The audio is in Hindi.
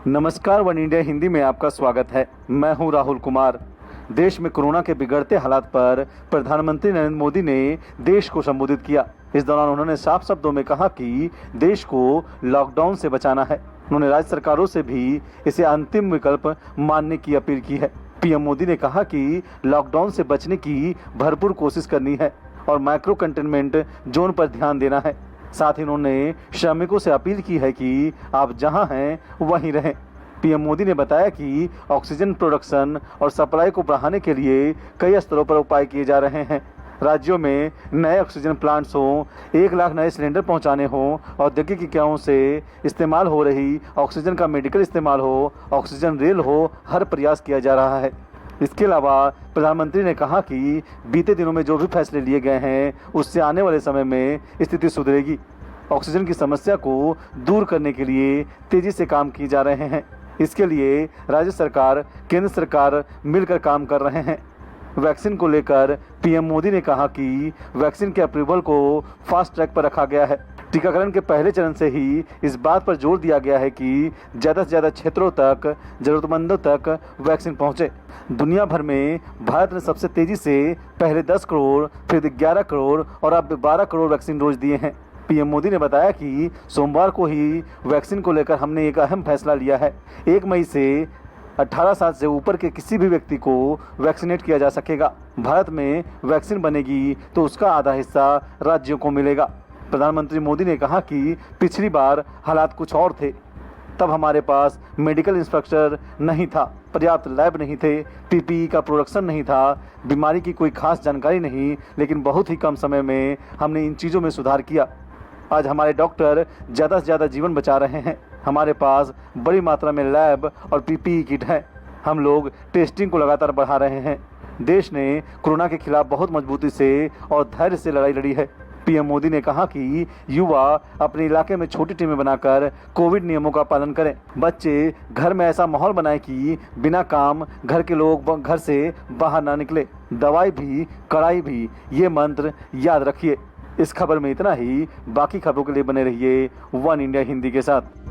नमस्कार, वन इंडिया हिंदी में आपका स्वागत है। मैं हूं राहुल कुमार। देश में कोरोना के बिगड़ते हालात पर प्रधानमंत्री नरेंद्र मोदी ने देश को संबोधित किया। इस दौरान उन्होंने साफ शब्दों में कहा कि देश को लॉकडाउन से बचाना है। उन्होंने राज्य सरकारों से भी इसे अंतिम विकल्प मानने की अपील की है। पीएम मोदी ने कहा कि लॉकडाउन से बचने की भरपूर कोशिश करनी है और माइक्रो कंटेनमेंट जोन पर ध्यान देना है। साथ ही उन्होंने श्रमिकों से अपील की है कि आप जहां हैं वहीं रहें। पीएम मोदी ने बताया कि ऑक्सीजन प्रोडक्शन और सप्लाई को बढ़ाने के लिए कई स्तरों पर उपाय किए जा रहे हैं। राज्यों में नए ऑक्सीजन प्लांट्स हों, 1 लाख नए सिलेंडर पहुंचाने हों, औद्योगिक इकाइयों से इस्तेमाल हो रही ऑक्सीजन का मेडिकल इस्तेमाल हो, ऑक्सीजन रेल हो, हर प्रयास किया जा रहा है। इसके अलावा प्रधानमंत्री ने कहा कि बीते दिनों में जो भी फैसले लिए गए हैं उससे आने वाले समय में स्थिति सुधरेगी। ऑक्सीजन की समस्या को दूर करने के लिए तेजी से काम किए जा रहे हैं। इसके लिए राज्य सरकार, केंद्र सरकार मिलकर काम कर रहे हैं। वैक्सीन को लेकर पीएम मोदी ने कहा कि वैक्सीन के अप्रूवल को फास्ट ट्रैक पर रखा गया है। टीकाकरण के पहले चरण से ही इस बात पर जोर दिया गया है कि ज़्यादा से ज़्यादा क्षेत्रों तक, जरूरतमंदों तक वैक्सीन पहुंचे। दुनिया भर में भारत ने सबसे तेजी से पहले 10 करोड़, फिर 11 करोड़ और अब 12 करोड़ वैक्सीन डोज दिए हैं। पीएम मोदी ने बताया कि सोमवार को ही वैक्सीन को लेकर हमने एक अहम फैसला लिया है। 1 मई से 18 साल से ऊपर के किसी भी व्यक्ति को वैक्सीनेट किया जा सकेगा। भारत में वैक्सीन बनेगी तो उसका आधा हिस्सा राज्यों को मिलेगा। प्रधानमंत्री मोदी ने कहा कि पिछली बार हालात कुछ और थे। तब हमारे पास मेडिकल इंफ्रास्ट्रक्चर नहीं था, पर्याप्त लैब नहीं थे, पीपीई का प्रोडक्शन नहीं था, बीमारी की कोई खास जानकारी नहीं, लेकिन बहुत ही कम समय में हमने इन चीज़ों में सुधार किया। आज हमारे डॉक्टर ज़्यादा से ज़्यादा जीवन बचा रहे हैं। हमारे पास बड़ी मात्रा में लैब और पीपीई किट है। हम लोग टेस्टिंग को लगातार बढ़ा रहे हैं। देश ने कोरोना के खिलाफ बहुत मजबूती से और धैर्य से लड़ाई लड़ी है। पीएम मोदी ने कहा कि युवा अपने इलाके में छोटी टीमें बनाकर कोविड नियमों का पालन करें। बच्चे घर में ऐसा माहौल बनाएं कि बिना काम घर के लोग घर से बाहर ना निकले। दवाई भी, कड़ाई भी, ये मंत्र याद रखिए। इस खबर में इतना ही। बाकी खबरों के लिए बने रहिए वन इंडिया हिंदी के साथ।